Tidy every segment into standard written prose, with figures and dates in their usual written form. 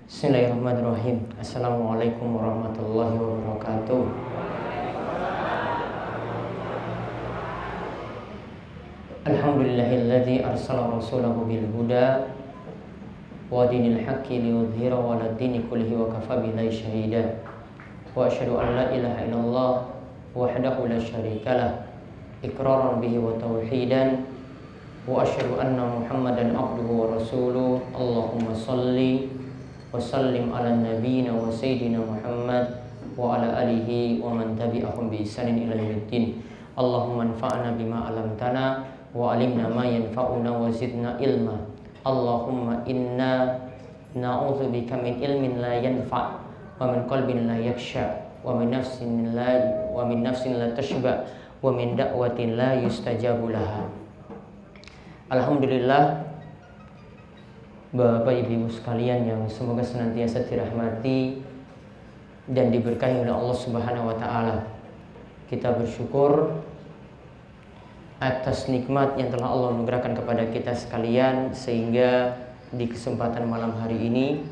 Bismillahirrahmanirrahim. Assalamualaikum warahmatullahi wabarakatuh. Alhamdulillahilladzi arsala rasulahu bil huda wa dinil haqqi liyudhhirahu 'ala dini kullihi wa kafa billahi shahida. Wa asyhadu an la ilaha illallah wahdahu la syarikalah iqraran bihi wa tauhidan wa asyhadu anna Muhammadan abduhu wa rasuluh. Allahumma shalli wa sallim ala nabiyyina wa sayyidina Muhammad wa ala alihi wa man tabi'ahum bi ihsanin ila yaumiddin. Allahumma anfa'na bima 'allamtana wa 'allimna ma yanfa'una wa zidna ilma. Allahumma inna na'udzubika min ilmin la yanfa' wa min qalbin la yakhsha wa min nafsin la tashba wa min da'watin la yustajabu laha. Alhamdulillah, Bapak Ibu sekalian yang semoga senantiasa dirahmati dan diberkahi oleh Allah Subhanahu wa taala. Kita bersyukur atas nikmat yang telah Allah anugerahkan kepada kita sekalian, sehingga di kesempatan malam hari ini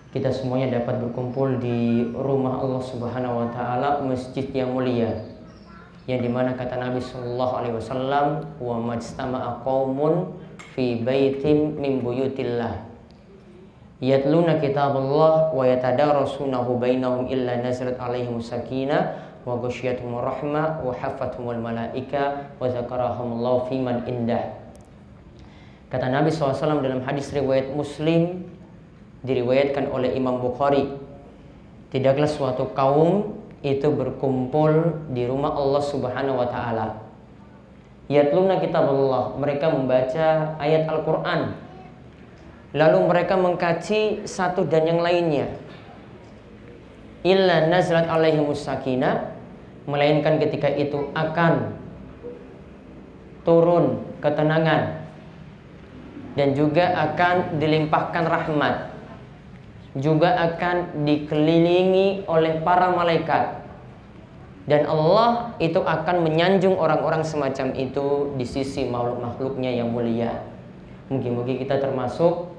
kita semuanya dapat berkumpul di rumah Allah Subhanahu wa taala, masjid yang mulia, yang dimana kata Nabi sallallahu alaihi wasallam, wa majtama'a qaumun fi baitin min buyutillah yatluna kitaballah wa yatadarasunahu bainahum illa nazalat alaihimus sakinah wa ghasyiyatuhumur rahmah wa hafathumul malaika wa zakarahumullahu fiman indah. Kata Nabi SAW dalam hadis riwayat Muslim, diriwayatkan oleh Imam Bukhari, tidaklah suatu kaum itu berkumpul di rumah Allah Subhanahu wa taala. Yatluna kitaballah, mereka membaca ayat Al-Qur'an, lalu mereka mengkaji satu dan yang lainnya. Illa nazlat alaihimus sakinah, melainkan ketika itu akan turun ketenangan dan juga akan dilimpahkan rahmat, juga akan dikelilingi oleh para malaikat, dan Allah itu akan menyanjung orang-orang semacam itu di sisi makhluk-makhluknya yang mulia. Mungkin kita termasuk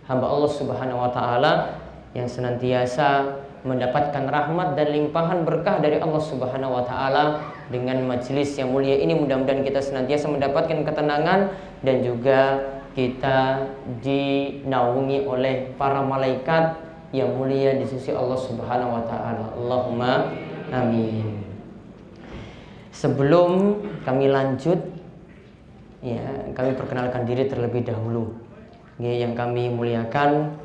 hamba Allah Subhanahu wa taala yang senantiasa mendapatkan rahmat dan limpahan berkah dari Allah Subhanahu wa taala dengan majelis yang mulia ini. Mudah-mudahan kita senantiasa mendapatkan ketenangan dan juga kita dinaungi oleh para malaikat yang mulia di sisi Allah Subhanahu wa taala. Allahumma amin. Sebelum kami lanjut, ya, kami perkenalkan diri terlebih dahulu. Yang kami muliakan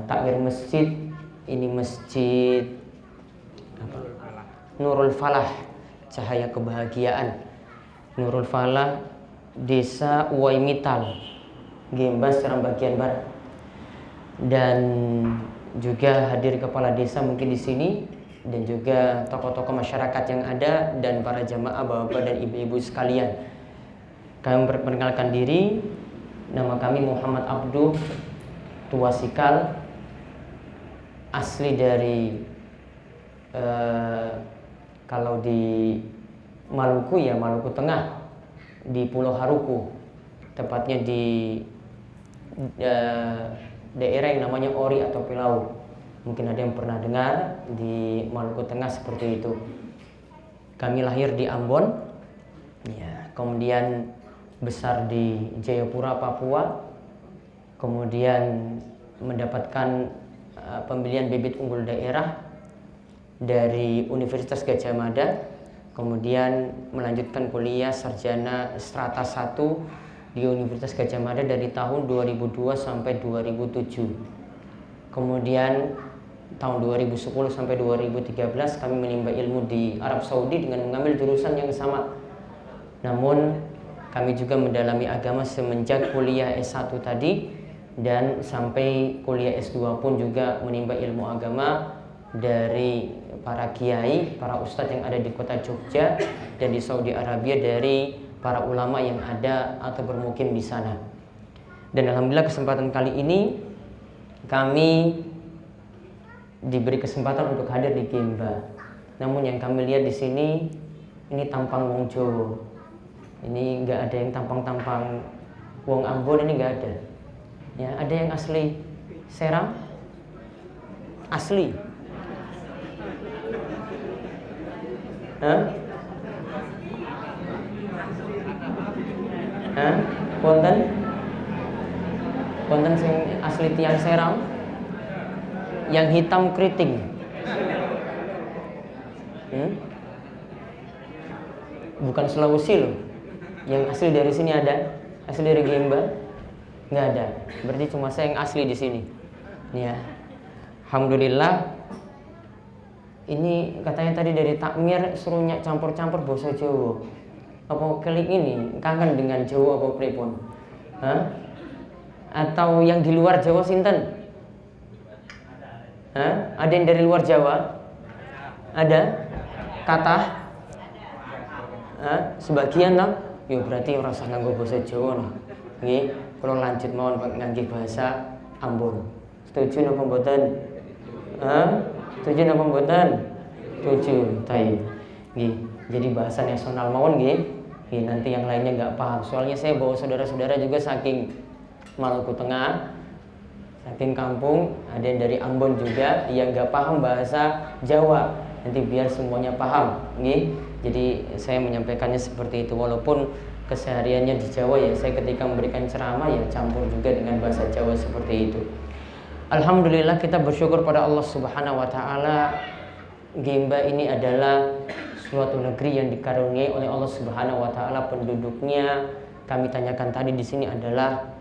takmir masjid ini, Masjid Nurul Falah, Cahaya Kebahagiaan, Nurul Falah, Desa Uwaimital, Gembas, Seram bagian barat. Dan juga hadir kepala desa mungkin di sini, dan juga tokoh-tokoh masyarakat yang ada, dan para jamaah bapak dan ibu-ibu sekalian. Kami memperkenalkan diri, nama kami Muhammad Abduh Tuasikal, asli dari kalau di Maluku ya Maluku Tengah, di Pulau Haruku, tepatnya di daerah yang namanya Ori atau Pilau. Mungkin ada yang pernah dengar, di Maluku Tengah seperti itu. Kami lahir di Ambon, ya, kemudian besar di Jayapura, Papua, kemudian mendapatkan pembelian bibit unggul daerah dari Universitas Gadjah Mada, kemudian melanjutkan kuliah sarjana strata 1 di Universitas Gadjah Mada dari tahun 2002 sampai 2007. Kemudian tahun 2010 sampai 2013 kami menimba ilmu di Arab Saudi dengan mengambil jurusan yang sama. Namun kami juga mendalami agama semenjak kuliah S1 tadi, dan sampai kuliah S2 pun juga menimba ilmu agama dari para kiai, para ustadz yang ada di kota Jogja dan di Saudi Arabia, dari para ulama yang ada atau bermukim di sana. Dan alhamdulillah kesempatan kali ini kami diberi kesempatan untuk hadir di Gemba. Namun yang kami lihat di sini ini tampang wong Jawa. Ini nggak ada yang tampang-tampang wong Ambon, ini nggak ada. Ya, ada yang asli Serang? Asli? Hah? Hah? Wonten? Wonten sing asli tiang Serang? Yang hitam keriting? Bukan Sulawesi loh. Yang asli dari sini ada? Asli dari Gemba? Nggak ada. Berarti cuma saya yang asli di sini. Ya. Alhamdulillah. Ini katanya tadi dari takmir suruhnya campur-campur bahasa Jawa. Apa kali ini kangen dengan Jawa apa pripun? Hah? Atau yang di luar Jawa sinten? Hah? Ada yang dari luar Jawa? Ada? Kata? Sebagian lah. Ya berarti ora usah nganggo basa Jawa lah. Nggih, kula lanjut mawon ngangge bahasa Ambon. Setuju napa mboten? Setuju napa mboten? Setuju. Baik. Nggih, jadi bahasa nasional mawon nggih. Nggih, nanti yang lainnya enggak paham. Soalnya saya bawa saudara-saudara juga saking Maluku Tengah, saking kampung, ada yang dari Ambon juga yang enggak paham bahasa Jawa. Nanti biar semuanya paham, nggih. Jadi saya menyampaikannya seperti itu, walaupun kesehariannya di Jawa ya, saya ketika memberikan ceramah ya campur juga dengan bahasa Jawa seperti itu. Alhamdulillah, kita bersyukur pada Allah Subhanahu wa taala. Gemba ini adalah suatu negeri yang dikaruniai oleh Allah Subhanahu wa taala. Penduduknya kami tanyakan tadi di sini adalah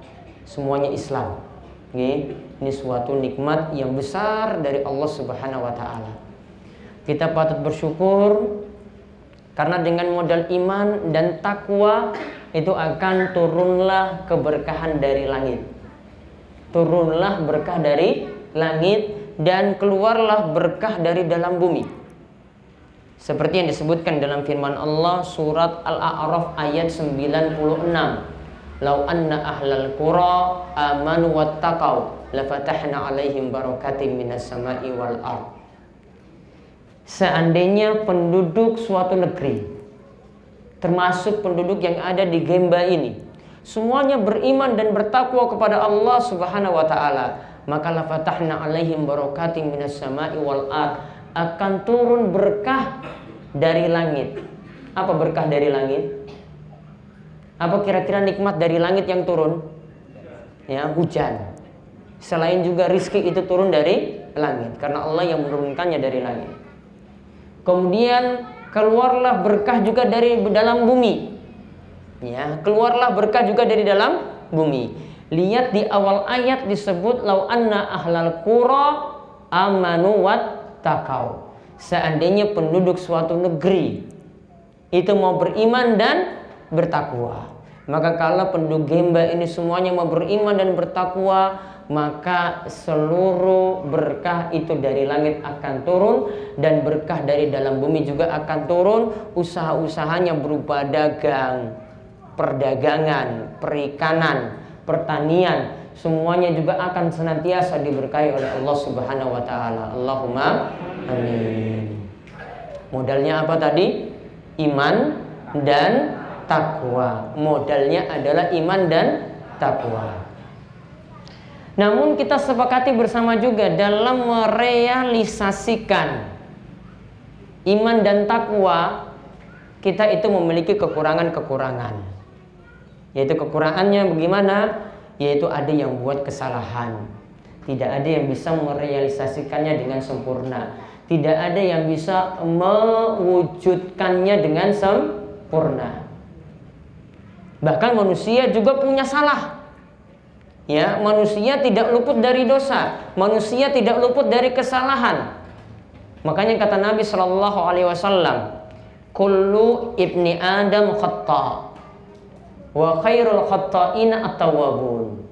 semuanya Islam. Nggih, ini suatu nikmat yang besar dari Allah Subhanahu wa taala. Kita patut bersyukur karena dengan modal iman dan takwa itu akan turunlah keberkahan dari langit. Turunlah berkah dari langit dan keluarlah berkah dari dalam bumi. Seperti yang disebutkan dalam firman Allah surat Al-A'raf ayat 96. Lau anna ahlal qura amanu wattaqau lafatahna 'alaihim barakatim minas sama'i wal ardh. Seandainya penduduk suatu negeri, termasuk penduduk yang ada di Gemba ini, semuanya beriman dan bertakwa kepada Allah Subhanahu wa taala, maka la fatahna 'alaihim barakatim minas sama'i wal ardh, akan turun berkah dari langit. Apa berkah dari langit? Apa kira-kira nikmat dari langit yang turun? Ya, hujan. Selain juga rizki itu turun dari langit, karena Allah yang menurunkannya dari langit. Kemudian keluarlah berkah juga dari dalam bumi. Ya, keluarlah berkah juga dari dalam bumi. Lihat di awal ayat disebut lau anna ahlal qura amanu wattaqau. Seandainya penduduk suatu negeri itu mau beriman dan bertakwa, maka kalau penduduk Gemba ini semuanya mau beriman dan bertakwa, maka seluruh berkah itu dari langit akan turun dan berkah dari dalam bumi juga akan turun. Usaha-usahanya berupa dagang, perdagangan, perikanan, pertanian, semuanya juga akan senantiasa diberkahi oleh Allah Subhanahu wa taala. Allahumma amin. Modalnya apa tadi? Iman dan takwa. Modalnya adalah iman dan takwa. Namun kita sepakati bersama juga dalam merealisasikan iman dan takwa, kita itu memiliki kekurangan-kekurangan. Yaitu kekurangannya bagaimana? Yaitu ada yang buat kesalahan. Tidak ada yang bisa merealisasikannya dengan sempurna. Tidak ada yang bisa mewujudkannya dengan sempurna. Bahkan manusia juga punya salah. Ya, manusia tidak luput dari dosa, manusia tidak luput dari kesalahan. Makanya kata Nabi Shallallahu Alaihi Wasallam, kullu ibni Adam khata, wa khairul khata'ina at-tawwabun.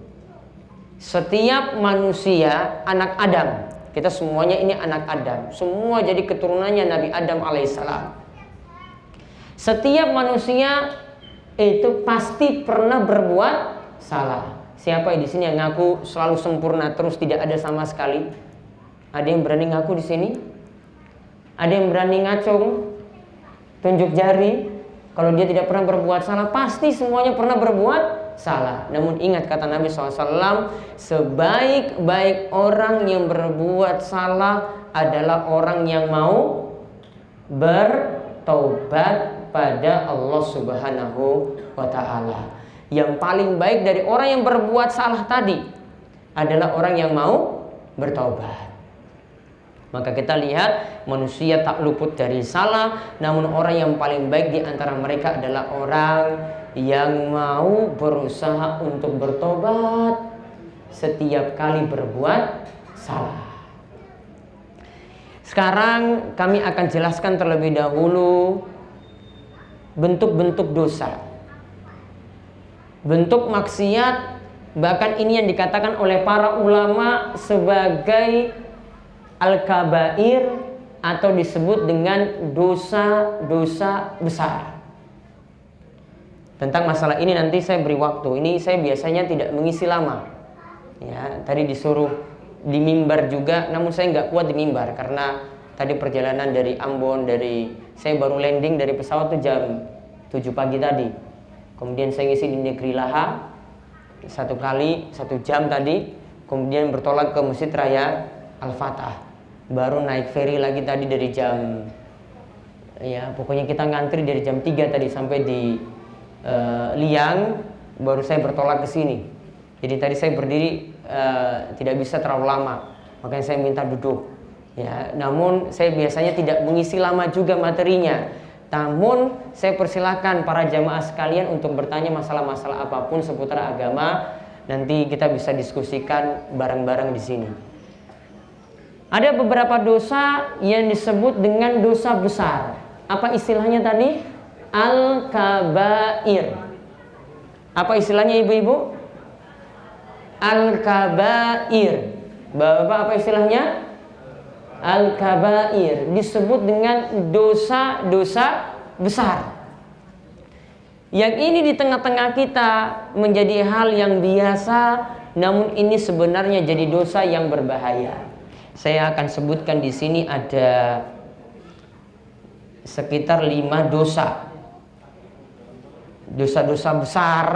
Setiap manusia anak Adam, kita semuanya ini anak Adam, semua jadi keturunannya Nabi Adam alaihissalam. Setiap manusia itu pasti pernah berbuat salah. Siapa di sini yang ngaku selalu sempurna terus tidak ada sama sekali? Ada yang berani ngaku di sini? Ada yang berani ngacung, tunjuk jari. Kalau dia tidak pernah berbuat salah, pasti semuanya pernah berbuat salah. Namun ingat kata Nabi SAW, sebaik-baik orang yang berbuat salah adalah orang yang mau bertaubat pada Allah Subhanahu wa ta'ala. Yang paling baik dari orang yang berbuat salah tadi adalah orang yang mau bertaubat. Maka kita lihat manusia tak luput dari salah, namun orang yang paling baik di antara mereka adalah orang yang mau berusaha untuk bertobat setiap kali berbuat salah. Sekarang kami akan jelaskan terlebih dahulu bentuk-bentuk dosa, bentuk maksiat, bahkan ini yang dikatakan oleh para ulama sebagai al-kabair atau disebut dengan dosa-dosa besar. Tentang masalah ini nanti saya beri waktu. Ini saya biasanya tidak mengisi lama. Ya, tadi disuruh di mimbar juga, namun saya nggak kuat di mimbar karena tadi perjalanan dari Ambon, saya baru landing dari pesawat tuh jam 7 pagi tadi. Kemudian saya ngisi di Negeri Laha 1 jam tadi, kemudian bertolak ke Masjid Raya Al-Fatah. Baru naik ferry lagi tadi dari jam, ya pokoknya kita ngantri dari jam 3 tadi sampai di Liang, baru saya bertolak ke sini. Jadi tadi saya berdiri tidak bisa terlalu lama, makanya saya minta duduk. Ya, namun saya biasanya tidak mengisi lama juga materinya. Namun saya persilahkan para jamaah sekalian untuk bertanya masalah-masalah apapun seputar agama. Nanti kita bisa diskusikan bareng-bareng di sini. Ada beberapa dosa yang disebut dengan dosa besar. Apa istilahnya tadi? Al-kabair. Apa istilahnya ibu-ibu? Al-kabair. Bapak apa istilahnya? Al-kabair. Disebut dengan dosa-dosa besar. Yang ini di tengah-tengah kita menjadi hal yang biasa, namun ini sebenarnya jadi dosa yang berbahaya. Saya akan sebutkan di sini ada sekitar 5 dosa. Dosa-dosa besar,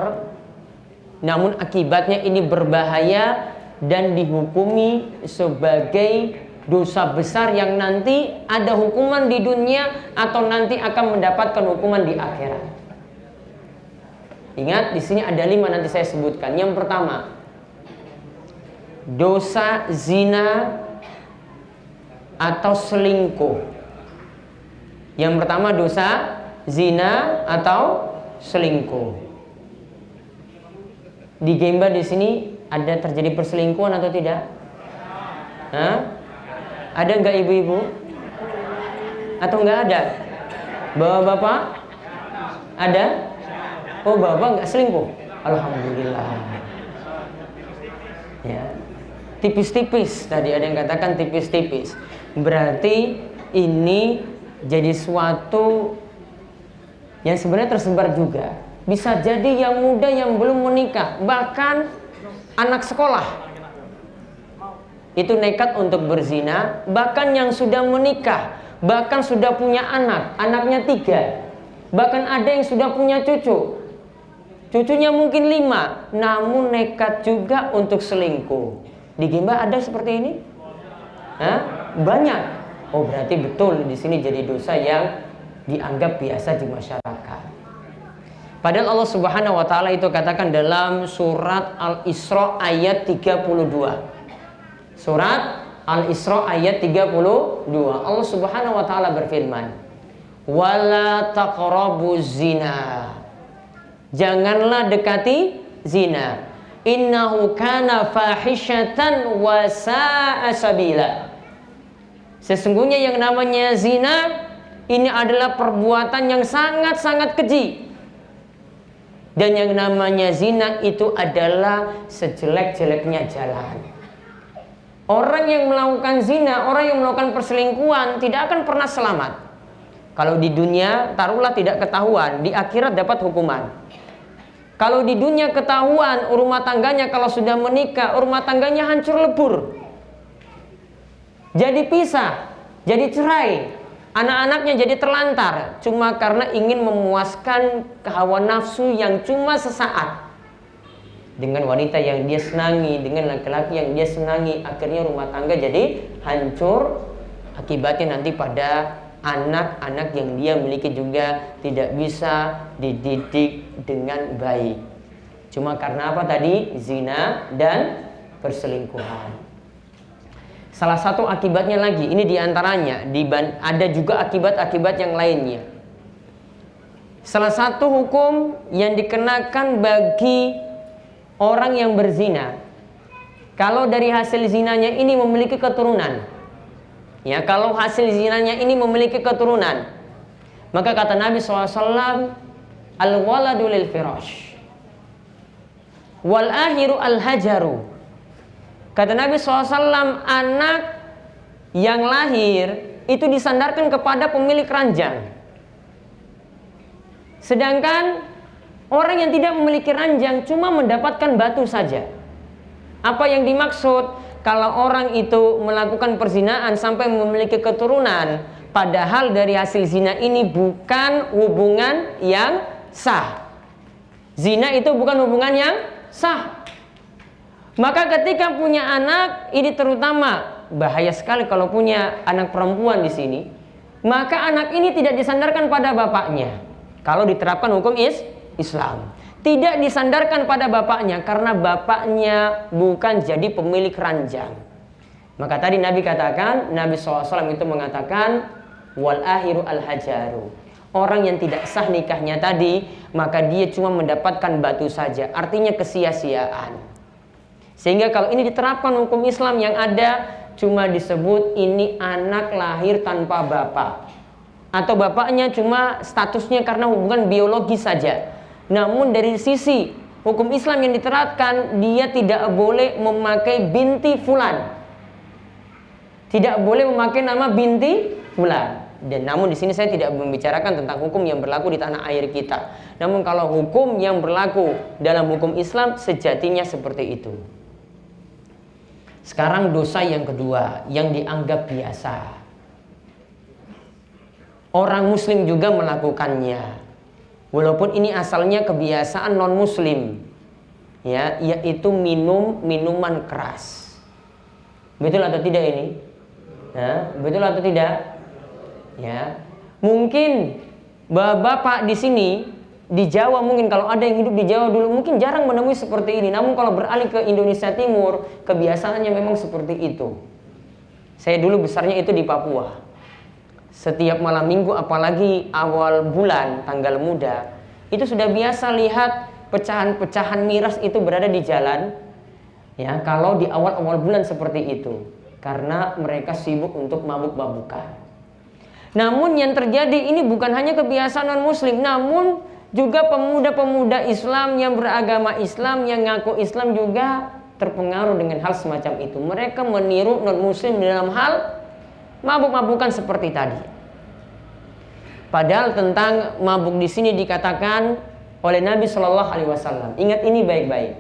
namun akibatnya ini berbahaya dan dihukumi sebagai dosa besar yang nanti ada hukuman di dunia atau nanti akan mendapatkan hukuman di akhirat. Ingat, di sini ada 5 nanti saya sebutkan. Yang pertama, dosa zina atau selingkuh. Yang pertama dosa zina atau selingkuh. Di Gemba di sini ada terjadi perselingkuhan atau tidak? Hah? Ada nggak ibu-ibu? Atau nggak ada? Bapak-bapak? Ada? Oh, bapak nggak selingkuh? Alhamdulillah. Ya, tipis-tipis. Tadi ada yang katakan tipis-tipis. Berarti ini jadi suatu yang sebenarnya tersebar juga. Bisa jadi yang muda yang belum menikah, bahkan anak sekolah itu nekat untuk berzina. Bahkan yang sudah menikah, bahkan sudah punya anak, anaknya 3, bahkan ada yang sudah punya cucu, cucunya mungkin 5, namun nekat juga untuk selingkuh. Di Gemba ada seperti ini? Hah? Banyak. Oh, berarti betul di sini jadi dosa yang dianggap biasa di masyarakat. Padahal Allah Subhanahu wa taala itu katakan dalam surat Al-Isra ayat 32. Surat Al-Isra ayat 32. Allah Subhanahu wa taala berfirman, "Wala taqrabuz zina." Janganlah dekati zina. Innahu kana fahisyatan wa sa'a sabila. Sesungguhnya yang namanya zina ini adalah perbuatan yang sangat-sangat keji. Dan yang namanya zina itu adalah sejelek-jeleknya jalan. Orang yang melakukan zina, orang yang melakukan perselingkuhan tidak akan pernah selamat. Kalau di dunia taruhlah tidak ketahuan, di akhirat dapat hukuman. Kalau di dunia ketahuan rumah tangganya, kalau sudah menikah rumah tangganya hancur lebur, jadi pisah, jadi cerai. Anak-anaknya jadi terlantar cuma karena ingin memuaskan hawa nafsu yang cuma sesaat. Dengan wanita yang dia senangi, dengan laki-laki yang dia senangi, akhirnya rumah tangga jadi hancur. Akibatnya nanti pada anak-anak yang dia miliki juga tidak bisa dididik dengan baik. Cuma karena apa tadi? Zina dan perselingkuhan. Salah satu akibatnya lagi, ini diantaranya, ada juga akibat-akibat yang lainnya. Salah satu hukum yang dikenakan bagi orang yang berzina, kalau dari hasil zinanya ini memiliki keturunan, ya, kalau hasil zinanya ini memiliki keturunan, maka kata Nabi SAW, al-waladu lil firash, wal ahiru al-hajaru. Kata Nabi SAW, anak yang lahir itu disandarkan kepada pemilik ranjang. Sedangkan orang yang tidak memiliki ranjang cuma mendapatkan batu saja. Apa yang dimaksud? Kalau orang itu melakukan perzinaan sampai memiliki keturunan, padahal dari hasil zina ini bukan hubungan yang sah. Zina itu bukan hubungan yang sah. Maka ketika punya anak, ini terutama bahaya sekali kalau punya anak perempuan di sini, maka anak ini tidak disandarkan pada bapaknya. Kalau diterapkan hukum Islam, tidak disandarkan pada bapaknya karena bapaknya bukan jadi pemilik ranjang. Maka tadi Nabi katakan, Nabi SAW itu mengatakan wal ahiru al hajaru. Orang yang tidak sah nikahnya tadi, maka dia cuma mendapatkan batu saja, artinya kesia-siaan. Sehingga kalau ini diterapkan hukum Islam yang ada, cuma disebut ini anak lahir tanpa bapak, atau bapaknya cuma statusnya karena hubungan biologis saja. Namun dari sisi hukum Islam yang diterapkan, dia tidak boleh memakai binti fulan, tidak boleh memakai nama binti fulan. Dan namun di sini saya tidak membicarakan tentang hukum yang berlaku di tanah air kita. Namun kalau hukum yang berlaku dalam hukum Islam sejatinya seperti itu. Sekarang dosa yang kedua yang dianggap biasa. Orang muslim juga melakukannya. Walaupun ini asalnya kebiasaan non muslim. Ya, yaitu minum minuman keras. Betul atau tidak ini? Ya, betul atau tidak? Ya. Mungkin bapak di sini di Jawa, mungkin kalau ada yang hidup di Jawa dulu mungkin jarang menemui seperti ini. Namun kalau beralih ke Indonesia Timur, kebiasaannya memang seperti itu. Saya dulu besarnya itu di Papua. Setiap malam minggu, apalagi awal bulan, tanggal muda, itu sudah biasa lihat pecahan-pecahan miras itu berada di jalan. Ya, kalau di awal-awal bulan seperti itu, karena mereka sibuk untuk mabuk-mabukan. Namun yang terjadi ini bukan hanya kebiasaan non-muslim, namun juga pemuda-pemuda Islam yang beragama Islam, yang ngaku Islam juga terpengaruh dengan hal semacam itu. Mereka meniru non-muslim dalam hal mabuk-mabukan seperti tadi. Padahal tentang mabuk di sini dikatakan oleh Nabi Shallallahu Alaihi Wasallam. Ingat ini baik-baik.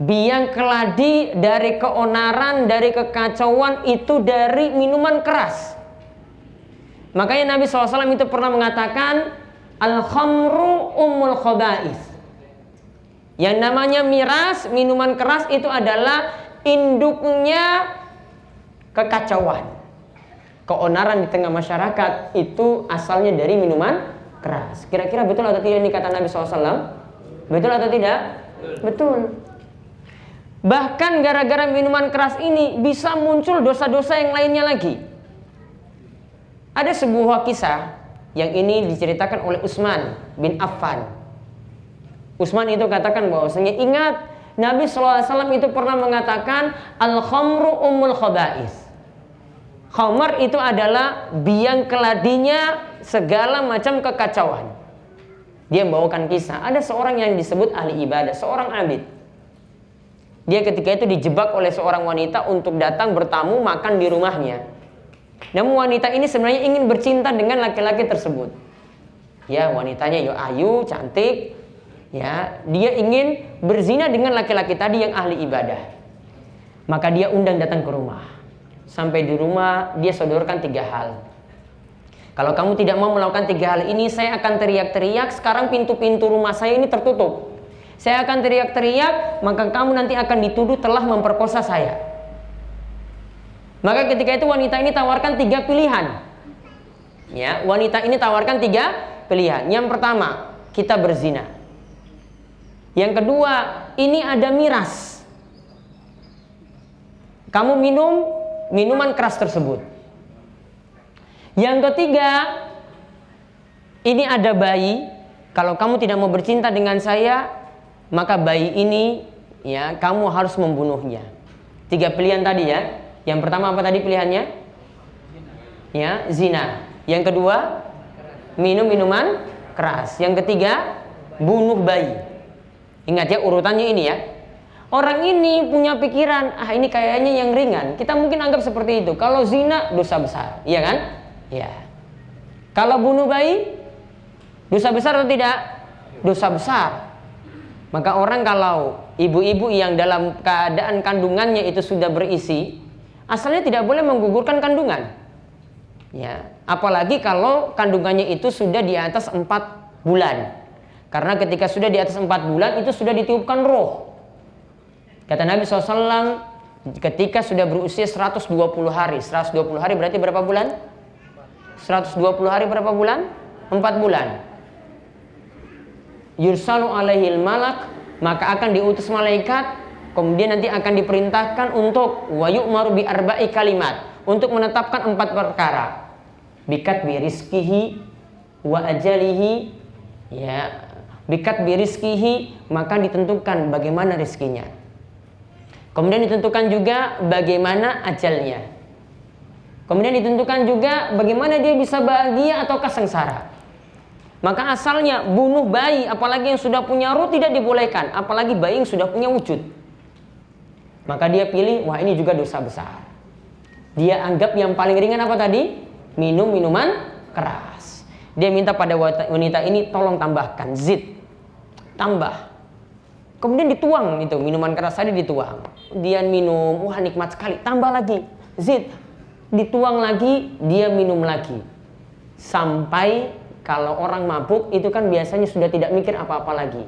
Biang keladi dari keonaran, dari kekacauan itu dari minuman keras. Makanya Nabi SAW itu pernah mengatakan al-khamru ummul khaba'is. Yang namanya miras, minuman keras itu adalah induknya kekacauan. Keonaran di tengah masyarakat itu asalnya dari minuman keras. Kira-kira betul atau tidak ini kata Nabi SAW? Betul atau tidak? Betul. Bahkan gara-gara minuman keras ini bisa muncul dosa-dosa yang lainnya lagi. Ada sebuah kisah yang ini diceritakan oleh Utsman bin Affan. Utsman itu katakan bahwasanya ingat Nabi SAW itu pernah mengatakan al-khamru ummul khaba'is. Khamar itu adalah biang keladinya segala macam kekacauan. Dia membawakan kisah, ada seorang yang disebut ahli ibadah, seorang abid. Dia ketika itu dijebak oleh seorang wanita untuk datang bertamu makan di rumahnya. Namun wanita ini sebenarnya ingin bercinta dengan laki-laki tersebut. Ya, wanitanya yo ayu, cantik. Ya, dia ingin berzina dengan laki-laki tadi yang ahli ibadah. Maka dia undang datang ke rumah. Sampai di rumah dia sodorkan 3 hal. Kalau kamu tidak mau melakukan 3 hal ini, saya akan teriak-teriak. Sekarang pintu-pintu rumah saya ini tertutup. Saya akan teriak-teriak, maka kamu nanti akan dituduh telah memperkosa saya. Maka ketika itu wanita ini tawarkan 3 pilihan. Ya, wanita ini tawarkan 3 pilihan. Yang pertama, kita berzina. Yang kedua, ini ada miras. Kamu minum minuman keras tersebut. Yang ketiga, ini ada bayi. Kalau kamu tidak mau bercinta dengan saya, maka bayi ini ya kamu harus membunuhnya. 3 pilihan tadi ya. Yang pertama apa tadi pilihannya? Ya, zina. Yang kedua, minum minuman keras. Yang ketiga, bunuh bayi. Ingat ya urutannya ini ya. Orang ini punya pikiran, ini kayaknya yang ringan. Kita mungkin anggap seperti itu. Kalau zina dosa besar, iya kan? Ya. Kalau bunuh bayi dosa besar atau tidak? Dosa besar. Maka orang kalau ibu-ibu yang dalam keadaan kandungannya itu sudah berisi, asalnya tidak boleh menggugurkan kandungan. Ya, apalagi kalau kandungannya itu sudah di atas 4 bulan. Karena ketika sudah di atas 4 bulan itu sudah ditiupkan roh. Kata Nabi SAW, ketika sudah berusia 120 hari. 120 hari berarti berapa bulan? 120 hari berapa bulan? 4 bulan. Yursalu alaihil malak, maka akan diutus malaikat, kemudian nanti akan diperintahkan untuk wa yu'maru bi arba'i kalimat, untuk menetapkan 4 perkara. Bikat bi rizkihi wa ajalihi, ya, bikat bi rizkihi, maka ditentukan bagaimana rezekinya. Kemudian ditentukan juga bagaimana ajalnya. Kemudian ditentukan juga bagaimana dia bisa bahagia ataukah sengsara. Maka asalnya bunuh bayi, apalagi yang sudah punya ruh, tidak dibolehkan, apalagi bayi yang sudah punya wujud. Maka dia pilih, wah ini juga dosa besar. Dia anggap yang paling ringan apa tadi? Minum minuman keras. Dia minta pada wanita ini, tolong tambahkan zit, tambah. Kemudian dituang itu minuman keras tadi, dituang. Dia minum, wah nikmat sekali, tambah lagi zit, dituang lagi, dia minum lagi. Sampai kalau orang mabuk itu kan biasanya sudah tidak mikir apa-apa lagi.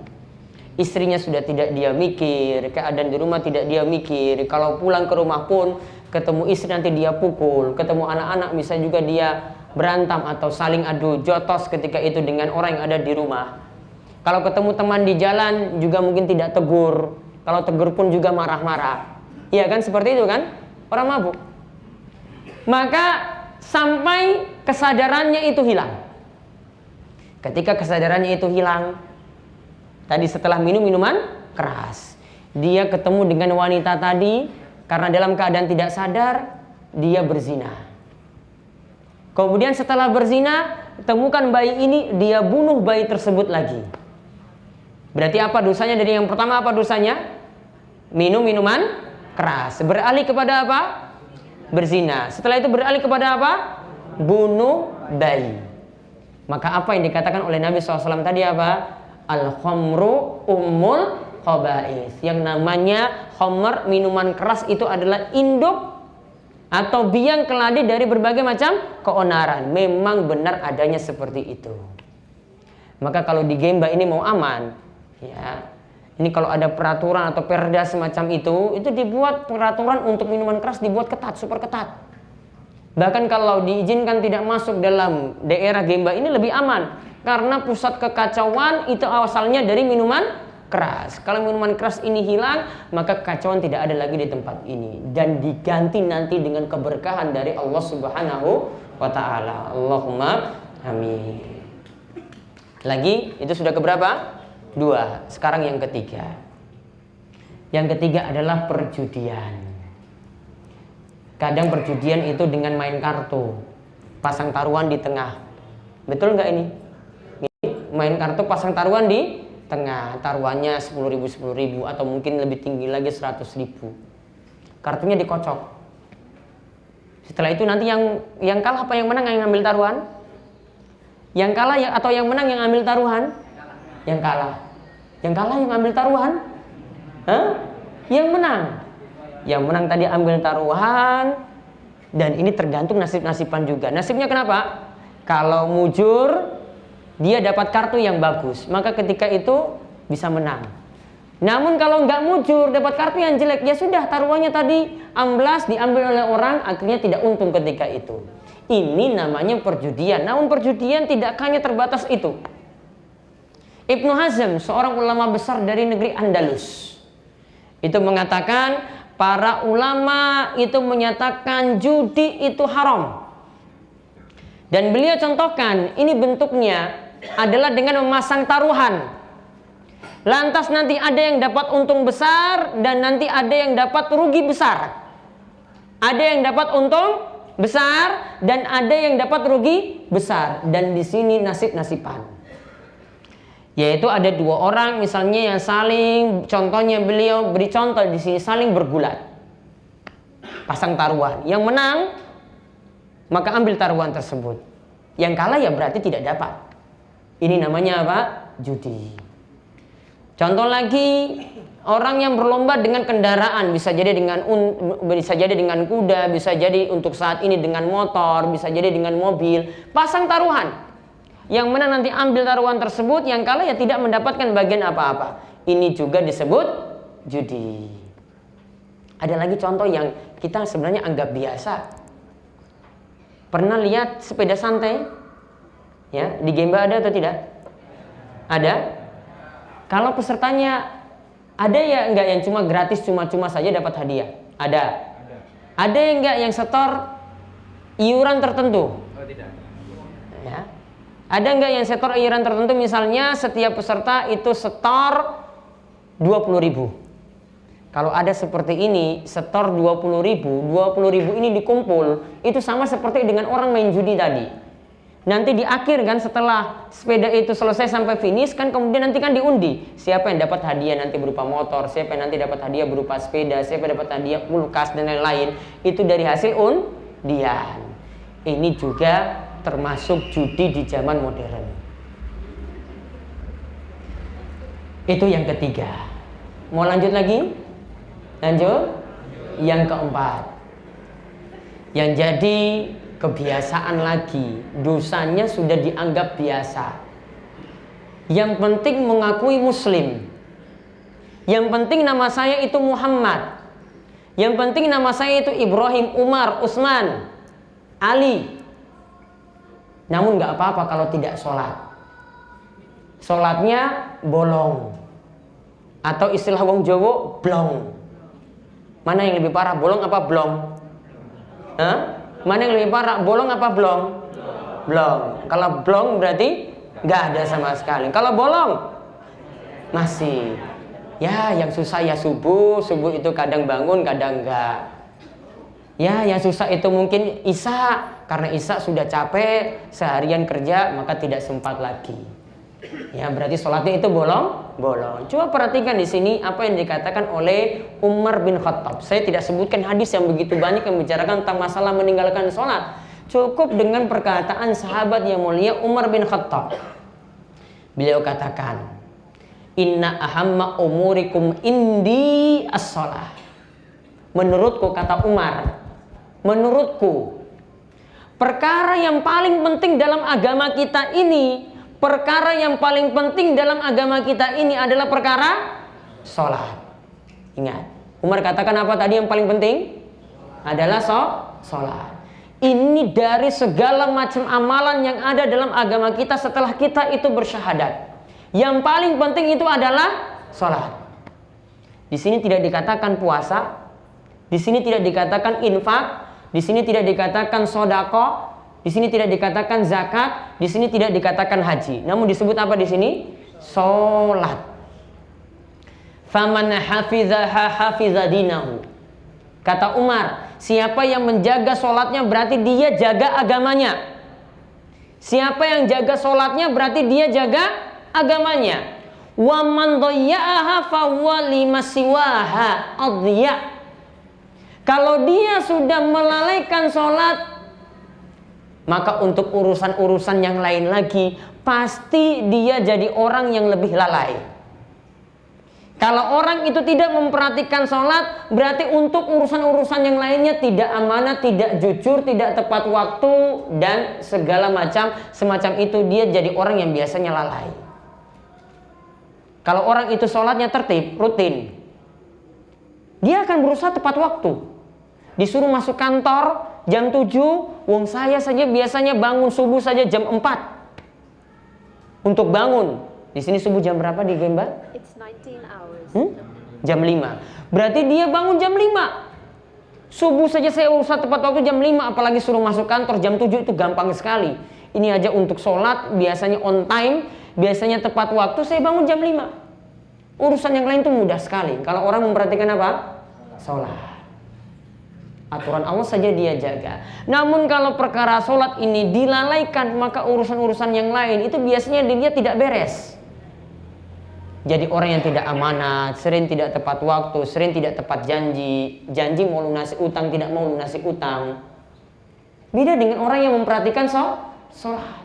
Istrinya sudah tidak dia mikir, keadaan di rumah tidak dia mikir. Kalau pulang ke rumah pun ketemu istri nanti dia pukul, ketemu anak-anak bisa juga dia berantem atau saling adu jotos ketika itu dengan orang yang ada di rumah. Kalau ketemu teman di jalan juga mungkin tidak tegur. Kalau tegur pun juga marah-marah. Iya kan, seperti itu kan? Orang mabuk. Maka sampai kesadarannya itu hilang. Ketika kesadarannya itu hilang, tadi setelah minum minuman keras, dia ketemu dengan wanita tadi, karena dalam keadaan tidak sadar, dia berzina. Kemudian setelah berzina, temukan bayi ini, dia bunuh bayi tersebut lagi. Berarti apa dosanya? Dari yang pertama apa dosanya? Minum minuman keras. Beralih kepada apa? Berzina. Setelah itu beralih kepada apa? Bunuh bayi. Maka apa yang dikatakan oleh Nabi SAW tadi apa? Al-khamru ummul khaba'is. Yang namanya khamr, minuman keras, itu adalah induk atau biang keladi dari berbagai macam keonaran. Memang benar adanya seperti itu. Maka kalau di Gemba ini mau aman, ya, ini kalau ada peraturan atau perda semacam itu dibuat peraturan untuk minuman keras, dibuat ketat, super ketat. Bahkan kalau diizinkan tidak masuk dalam daerah Gemba ini lebih aman, karena pusat kekacauan itu asalnya dari minuman keras. Kalau minuman keras ini hilang, maka kekacauan tidak ada lagi di tempat ini, dan diganti nanti dengan keberkahan dari Allah Subhanahu wa ta'ala. Allahumma amin. Lagi, itu sudah keberapa? 2. Sekarang yang ketiga. Yang ketiga adalah perjudian. Kadang perjudian itu dengan main kartu, pasang taruhan di tengah. Betul nggak ini? Main kartu pasang taruhan di tengah, taruhannya 10.000, 10.000, atau mungkin lebih tinggi lagi 100.000. Kartunya dikocok. Setelah itu nanti yang kalah apa yang menang yang ngambil taruhan? Yang kalah atau yang menang yang ambil taruhan? Yang kalah. Yang kalah yang ambil taruhan? Hah? Yang menang. Yang menang tadi ambil taruhan. Dan ini tergantung nasib-nasiban juga. Nasibnya kenapa? Kalau mujur, dia dapat kartu yang bagus, maka ketika itu bisa menang. Namun kalau nggak mujur, dapat kartu yang jelek, ya sudah, taruhannya tadi amblas, diambil oleh orang, akhirnya tidak untung ketika itu. Ini namanya perjudian. Namun perjudian tidak hanya terbatas itu. Ibnu Hazm, seorang ulama besar dari negeri Andalus, itu mengatakan para ulama itu menyatakan judi itu haram. Dan beliau contohkan, ini bentuknya adalah dengan memasang taruhan. Lantas nanti ada yang dapat untung besar dan nanti ada yang dapat rugi besar. Ada yang dapat untung besar dan ada yang dapat rugi besar. Dan di sini nasib-nasiban. Yaitu ada dua orang misalnya yang saling, contohnya beliau beri contoh di sini, saling bergulat. Pasang taruhan. Yang menang maka ambil taruhan tersebut. Yang kalah ya berarti tidak dapat. Ini namanya apa? Judi. Contoh lagi, orang yang berlomba dengan kendaraan, bisa jadi dengan kuda, bisa jadi untuk saat ini dengan motor, bisa jadi dengan mobil. Pasang taruhan. Yang menang nanti ambil taruhan tersebut, yang kalah ya tidak mendapatkan bagian apa-apa. Ini juga disebut judi. Ada lagi contoh yang kita sebenarnya anggap biasa. Pernah lihat sepeda santai? Ya, di Gemba ada atau tidak? Ada? Kalau pesertanya ada ya enggak yang cuma gratis, cuma-cuma saja dapat hadiah? Ada. Ada enggak yang setor iuran tertentu? Oh, tidak. Ya. Ada enggak yang setor iuran tertentu, misalnya setiap peserta itu setor 20.000. Kalau ada seperti ini, setor 20.000 ini dikumpul, itu sama seperti dengan orang main judi tadi. Nanti di akhir kan, setelah sepeda itu selesai sampai finish kan, kemudian nanti kan diundi. Siapa yang dapat hadiah nanti berupa motor, siapa yang nanti dapat hadiah berupa sepeda, siapa yang dapat hadiah kulkas dan lain-lain. Itu dari hasil undian. Ini juga termasuk judi di zaman modern. Itu yang ketiga. Mau lanjut lagi? Lanjut. Yang keempat, yang jadi kebiasaan lagi, dosanya sudah dianggap biasa. Yang penting mengakui muslim. Yang penting nama saya itu Muhammad. Yang penting nama saya itu Ibrahim, Umar, Utsman, Ali. Namun nggak apa-apa kalau tidak sholat. Sholatnya bolong. Atau istilah wong Jawa, blong. Mana yang lebih parah, bolong apa blong? Hah? Mana yang lebih parah, bolong apa blong? Blong. Kalau blong berarti nggak ada sama sekali. Kalau bolong masih. Ya, yang susah ya subuh itu kadang bangun, kadang enggak. Ya, yang susah itu mungkin isya, karena isya sudah capek seharian kerja maka tidak sempat lagi. Ya, berarti sholatnya itu bolong. Coba perhatikan di sini apa yang dikatakan oleh Umar bin Khattab. Saya tidak sebutkan hadis yang begitu banyak yang membicarakan tentang masalah meninggalkan sholat. Cukup dengan perkataan sahabat yang mulia Umar bin Khattab. Beliau katakan, Inna ahamma umurikum indi as-sholah. Menurutku, kata Umar, menurutku, perkara yang paling penting dalam agama kita ini, perkara yang paling penting dalam agama kita ini adalah perkara sholat. Ingat, Umar katakan apa tadi yang paling penting? Adalah sholat. Ini dari segala macam amalan yang ada dalam agama kita setelah kita itu bersyahadat. Yang paling penting itu adalah sholat. Di sini tidak dikatakan puasa, di sini tidak dikatakan infak, di sini tidak dikatakan sodako, di sini tidak dikatakan zakat, di sini tidak dikatakan haji. Namun disebut apa di sini? Sholat. Faman hafizaha hafiza dinahu. Kata Umar, siapa yang menjaga sholatnya berarti dia jaga agamanya. Siapa yang jaga sholatnya berarti dia jaga agamanya. Wa man dhayya'aha fahuwa limasiwaha adhiya. Kalau dia sudah melalaikan sholat, maka untuk urusan-urusan yang lain lagi pasti dia jadi orang yang lebih lalai. Kalau orang itu tidak memperhatikan sholat, berarti untuk urusan-urusan yang lainnya tidak amanah, tidak jujur, tidak tepat waktu, dan segala macam semacam itu, dia jadi orang yang biasanya lalai. Kalau orang itu sholatnya tertib, rutin, dia akan berusaha tepat waktu. Disuruh masuk kantor jam 7, wong saya saja biasanya bangun subuh saja jam 4 untuk bangun. Di sini subuh jam berapa di Gemba? Jam 5. Berarti dia bangun jam 5. Subuh saja saya usah tepat waktu jam 5, apalagi suruh masuk kantor jam 7, itu gampang sekali. Ini aja untuk sholat biasanya on time, biasanya tepat waktu, saya bangun jam 5. Urusan yang lain itu mudah sekali kalau orang memperhatikan apa? Sholat. Aturan Allah saja dia jaga. Namun kalau perkara sholat ini dilalaikan, maka urusan-urusan yang lain itu biasanya dia tidak beres. Jadi orang yang tidak amanat, sering tidak tepat waktu, sering tidak tepat janji, janji mau lunasi utang, tidak mau lunasi utang. Beda dengan orang yang memperhatikan sholat.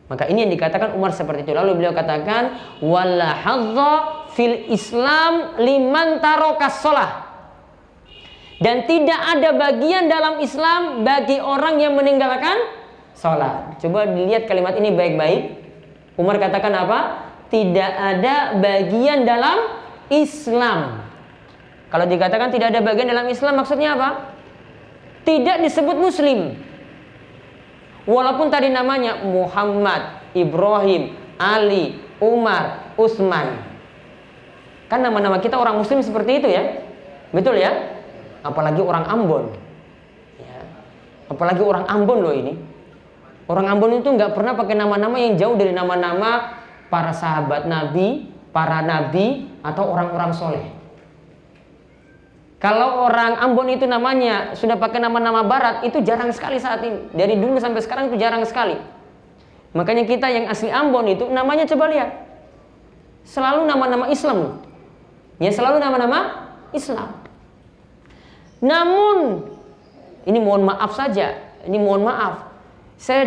Maka ini yang dikatakan Umar seperti itu. Lalu beliau katakan, wala hadza fil Islam liman tarokas sholat. Dan tidak ada bagian dalam Islam bagi orang yang meninggalkan sholat. Coba dilihat kalimat ini baik-baik. Umar katakan apa? Tidak ada bagian dalam Islam. Kalau dikatakan tidak ada bagian dalam Islam, maksudnya apa? Tidak disebut Muslim. Walaupun tadi namanya Muhammad, Ibrahim, Ali, Umar, Utsman. Kan nama-nama kita orang Muslim seperti itu ya. Betul ya? Apalagi orang Ambon ya. Apalagi orang Ambon loh ini. Orang Ambon itu nggak pernah pakai nama-nama yang jauh dari nama-nama para sahabat Nabi, para Nabi, atau orang-orang soleh. Kalau orang Ambon itu namanya sudah pakai nama-nama barat, itu jarang sekali saat ini. Dari dulu sampai sekarang itu jarang sekali. Makanya kita yang asli Ambon itu namanya coba lihat, selalu nama-nama Islam. Ya, selalu nama-nama Islam. Namun ini mohon maaf saja, ini mohon maaf. Saya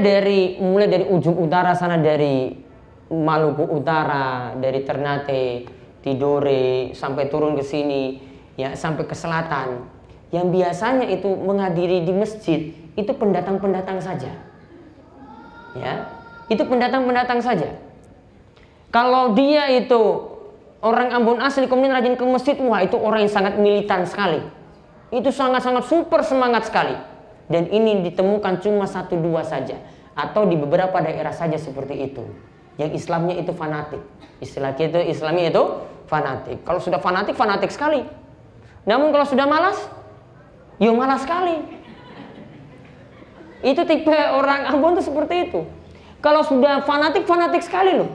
mulai dari ujung utara sana, dari Maluku Utara, dari Ternate, Tidore, sampai turun ke sini, ya sampai ke selatan. Yang biasanya itu menghadiri di masjid itu pendatang-pendatang saja. Ya, itu pendatang-pendatang saja. Kalau dia itu orang Ambon asli kemudian rajin ke masjid, wah itu orang yang sangat militan sekali. Itu sangat-sangat super semangat sekali. Dan ini ditemukan cuma 1-2 saja, atau di beberapa daerah saja seperti itu. Yang Islamnya itu fanatik. Islamnya itu fanatik. Kalau sudah fanatik, fanatik sekali. Namun kalau sudah malas, ya malas sekali. Itu tipe orang Ambon itu seperti itu. Kalau sudah fanatik, fanatik sekali loh.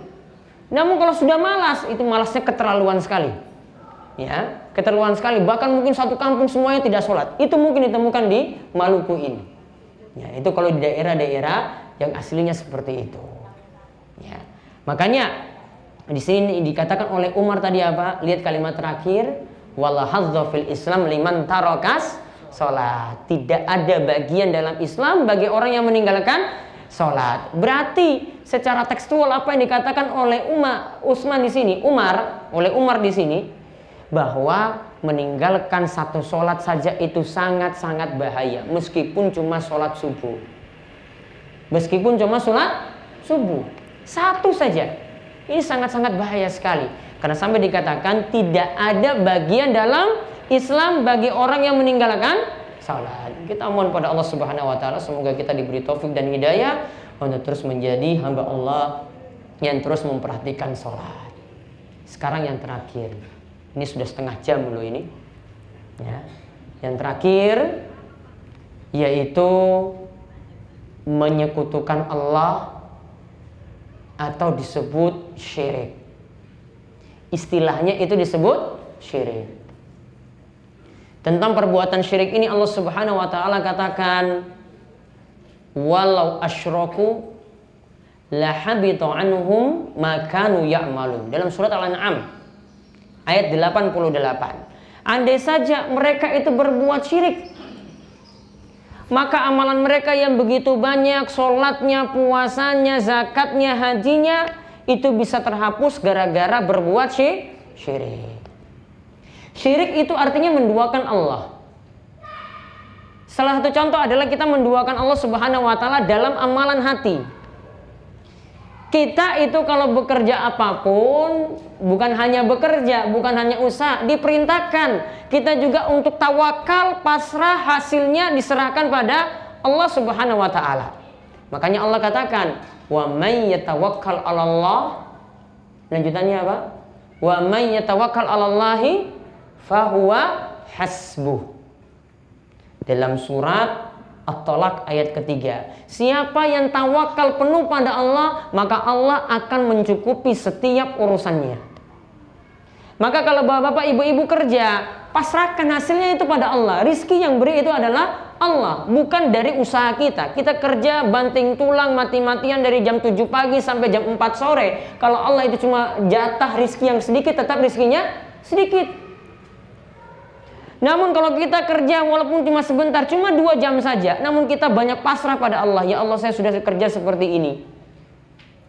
Namun kalau sudah malas, itu malasnya keterlaluan sekali. Ya, keterlaluan sekali. Bahkan mungkin satu kampung semuanya tidak sholat. Itu mungkin ditemukan di Maluku ini. Ya, itu kalau di daerah-daerah yang aslinya seperti itu. Ya. Makanya di sini dikatakan oleh Umar tadi apa? Lihat kalimat terakhir, wala hadza fil Islam liman tarakas salat. Tidak ada bagian dalam Islam bagi orang yang meninggalkan salat. Berarti secara tekstual apa yang dikatakan oleh Utsman di sini, oleh Umar di sini, bahwa meninggalkan satu salat saja itu sangat-sangat bahaya, meskipun cuma salat subuh. Meskipun cuma salat subuh. Satu saja, ini sangat-sangat bahaya sekali. Karena sampai dikatakan tidak ada bagian dalam Islam bagi orang yang meninggalkan salat. Kita mohon pada Allah Subhanahu wa taala semoga kita diberi taufik dan hidayah untuk terus menjadi hamba Allah yang terus memperhatikan salat. Sekarang yang terakhir. Ini sudah setengah jam loh ini. Ya. Yang terakhir yaitu menyekutukan Allah atau disebut syirik. Istilahnya itu disebut syirik. Tentang perbuatan syirik ini Allah Subhanahu wa taala katakan, walau asyraku la habita anhum ma kanu ya'malun. Dalam surat Al-An'am ayat 88. Andai saja mereka itu berbuat syirik, maka amalan mereka yang begitu banyak, sholatnya, puasanya, zakatnya, hajinya, itu bisa terhapus gara-gara berbuat syirik. Syirik itu artinya menduakan Allah. Salah satu contoh adalah kita menduakan Allah Subhanahu wa taala dalam amalan hati. Kita itu kalau bekerja apapun, bukan hanya bekerja, bukan hanya usaha, diperintahkan kita juga untuk tawakal, pasrah, hasilnya diserahkan pada Allah Subhanahu wa taala. Makanya Allah katakan, "Wa may yatawakkal 'alallah." Lanjutannya apa? "Wa may yatawakkal 'alallahi fahuwa hasbuh." Dalam surat At-Tolak ayat ketiga, siapa yang tawakal penuh pada Allah, maka Allah akan mencukupi setiap urusannya. Maka kalau bapak-bapak, ibu-ibu kerja, pasrahkan hasilnya itu pada Allah. Rizki yang beri itu adalah Allah, bukan dari usaha kita. Kita kerja banting tulang mati-matian dari jam 7 pagi sampai jam 4 sore. Kalau Allah itu cuma jatah rizki yang sedikit, tetap rizkinya sedikit. Namun kalau kita kerja walaupun cuma sebentar, cuma 2 jam saja, namun kita banyak pasrah pada Allah. Ya Allah, saya sudah kerja seperti ini.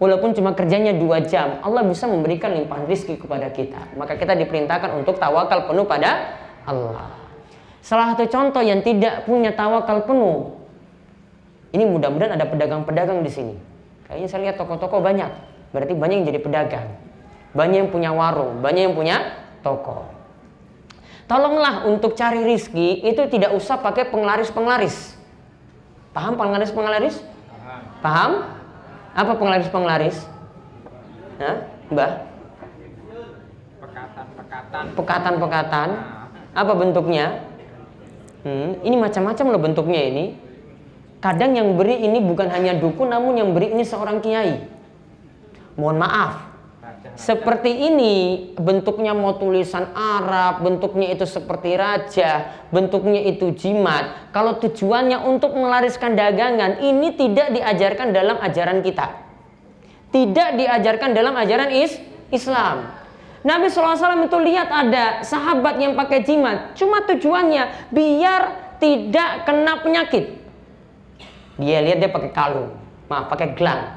Walaupun cuma kerjanya 2 jam, Allah bisa memberikan limpahan rizki kepada kita. Maka kita diperintahkan untuk tawakal penuh pada Allah. Salah satu contoh yang tidak punya tawakal penuh, ini mudah-mudahan ada pedagang-pedagang di sini. Kayaknya saya lihat toko-toko banyak. Berarti banyak yang jadi pedagang, banyak yang punya warung, banyak yang punya toko. Tolonglah untuk cari rizki itu tidak usah pakai penglaris-penglaris. Paham penglaris-penglaris? Paham? Apa penglaris-penglaris? Hah? Mbah? Pekatan-pekatan. Apa bentuknya? Ini macam-macam loh bentuknya ini. Kadang yang beri ini bukan hanya dukun, namun yang beri ini seorang kiai. Mohon maaf, seperti ini bentuknya mau tulisan Arab, bentuknya itu seperti raja, bentuknya itu jimat. Kalau tujuannya untuk melariskan dagangan, ini tidak diajarkan dalam ajaran kita, tidak diajarkan dalam ajaran Islam. Nabi SAW itu lihat ada sahabat yang pakai jimat, cuma tujuannya biar tidak kena penyakit. Dia lihat dia pakai kalung, pakai gelang.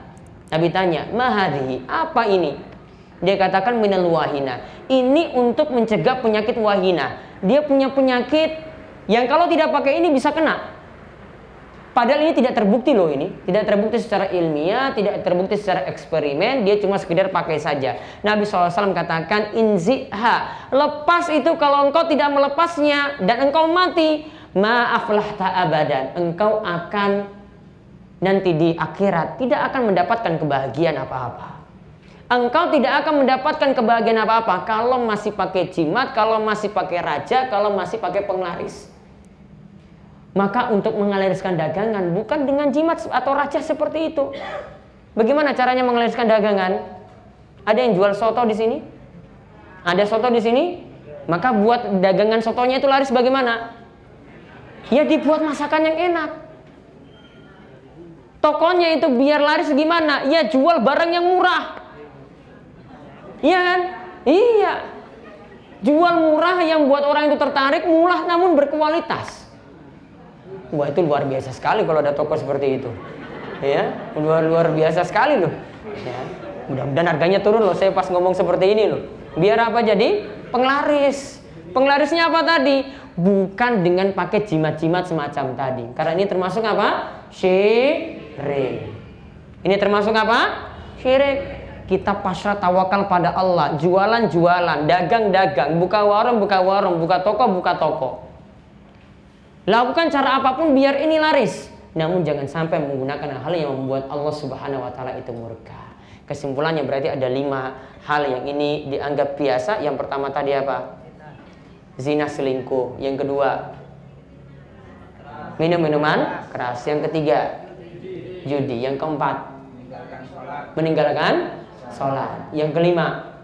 Nabi tanya, "Mahadhi, apa ini?" Dia katakan minal wahina. Ini untuk mencegah penyakit wahina. Dia punya penyakit yang kalau tidak pakai ini bisa kena. Padahal ini tidak terbukti loh ini. Tidak terbukti secara ilmiah, tidak terbukti secara eksperimen. Dia cuma sekedar pakai saja. Nabi SAW katakan inziha. Lepas itu kalau engkau tidak melepasnya dan engkau mati, ma'aflah ta'abadan. Engkau akan nanti di akhirat tidak akan mendapatkan kebahagiaan apa-apa. Engkau tidak akan mendapatkan kebahagiaan apa-apa kalau masih pakai jimat, kalau masih pakai raja, kalau masih pakai penglaris. Maka untuk mengelariskan dagangan bukan dengan jimat atau raja seperti itu. Bagaimana caranya mengelariskan dagangan? Ada yang jual soto di sini? Ada soto di sini? Maka buat dagangan sotonya itu laris bagaimana? Ya dibuat masakan yang enak. Tokonya itu biar laris gimana? Ya jual barang yang murah. Iya kan? Iya. Jual murah yang buat orang itu tertarik, murah namun berkualitas. Wah, itu luar biasa sekali kalau ada toko seperti itu. Ya, luar biasa sekali loh. Ya. Mudah-mudahan harganya turun loh. Saya pas ngomong seperti ini loh. Biar apa jadi? Penglaris. Penglarisnya apa tadi? Bukan dengan pakai jimat-jimat semacam tadi. Karena ini termasuk apa? Syirik. Ini termasuk apa? Syirik. Kita pasrah tawakal pada Allah, jualan-jualan, dagang-dagang, buka warung, buka toko. Lakukan cara apapun biar ini laris. Namun jangan sampai menggunakan hal yang membuat Allah Subhanahu wa taala itu murka. Kesimpulannya berarti ada 5 hal yang ini dianggap biasa. Yang pertama tadi apa? Zina, selingkuh. Yang kedua, minum minuman keras. Yang ketiga, judi. Yang keempat, meninggalkan sholat. Yang kelima,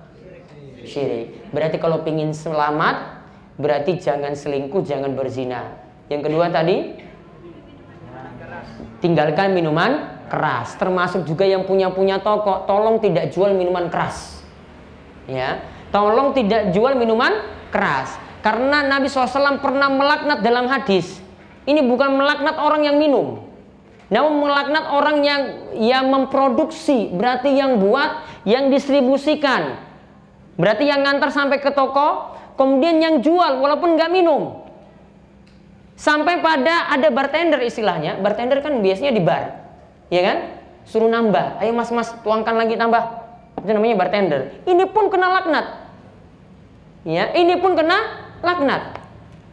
syirik. Berarti kalau ingin selamat, berarti jangan selingkuh, jangan berzina. Yang kedua tadi, tinggalkan minuman keras. Termasuk juga yang punya toko, tolong tidak jual minuman keras. Ya, tolong tidak jual minuman keras. Karena Nabi SAW pernah melaknat dalam hadis. Ini bukan melaknat orang yang minum, namun melaknat orang yang memproduksi, berarti yang buat, yang distribusikan, berarti yang ngantar sampai ke toko, kemudian yang jual walaupun nggak minum. Sampai pada ada bartender istilahnya. Bartender kan biasanya di bar, ya kan? Suruh nambah, ayo mas tuangkan lagi tambah. Itu namanya bartender. Ini pun kena laknat. Ya, ini pun kena laknat.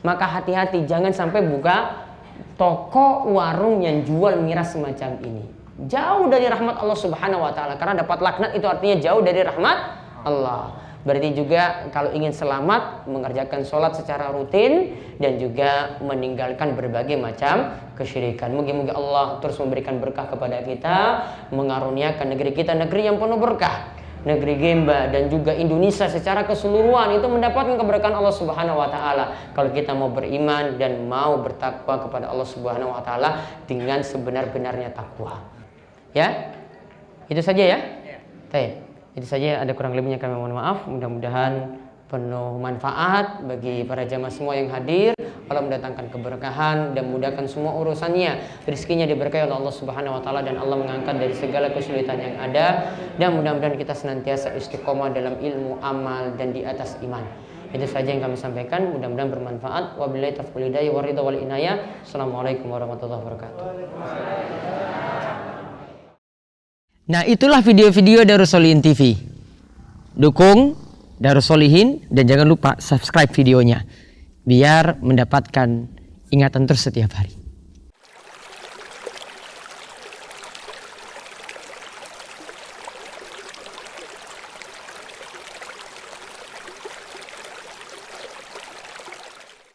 Maka hati-hati, jangan sampai buka toko warung yang jual miras semacam ini. Jauh dari rahmat Allah Subhanahu wa taala, karena dapat laknat itu artinya jauh dari rahmat Allah. Berarti juga kalau ingin selamat, mengerjakan sholat secara rutin dan juga meninggalkan berbagai macam kesyirikan. Moga-moga Allah terus memberikan berkah kepada kita, mengaruniakan negeri kita negeri yang penuh berkah, negeri Gemba dan juga Indonesia secara keseluruhan itu mendapatkan keberkahan Allah Subhanahu wa taala. Kalau kita mau beriman dan mau bertakwa kepada Allah Subhanahu wa taala dengan sebenar-benarnya takwa. Ya? Itu saja ya? Baik. Itu saja, ada kurang lebihnya kami mohon maaf. Mudah-mudahan penuh manfaat bagi para jamaah semua yang hadir. Allah mendatangkan keberkahan dan mudahkan semua urusannya. Rizkinya diberkahi oleh Allah Subhanahu wa taala dan Allah mengangkat dari segala kesulitan yang ada, dan mudah-mudahan kita senantiasa istiqomah dalam ilmu, amal dan di atas iman. Itu saja yang kami sampaikan, mudah-mudahan bermanfaat. Wabillahi taufiq wal hidayah wa ridha wal inayah. Assalamualaikum warahmatullahi wabarakatuh. Nah, itulah video-video Darus Sholihin TV. Dukung Darus Sholihin dan jangan lupa subscribe videonya biar mendapatkan ingatan terus setiap hari.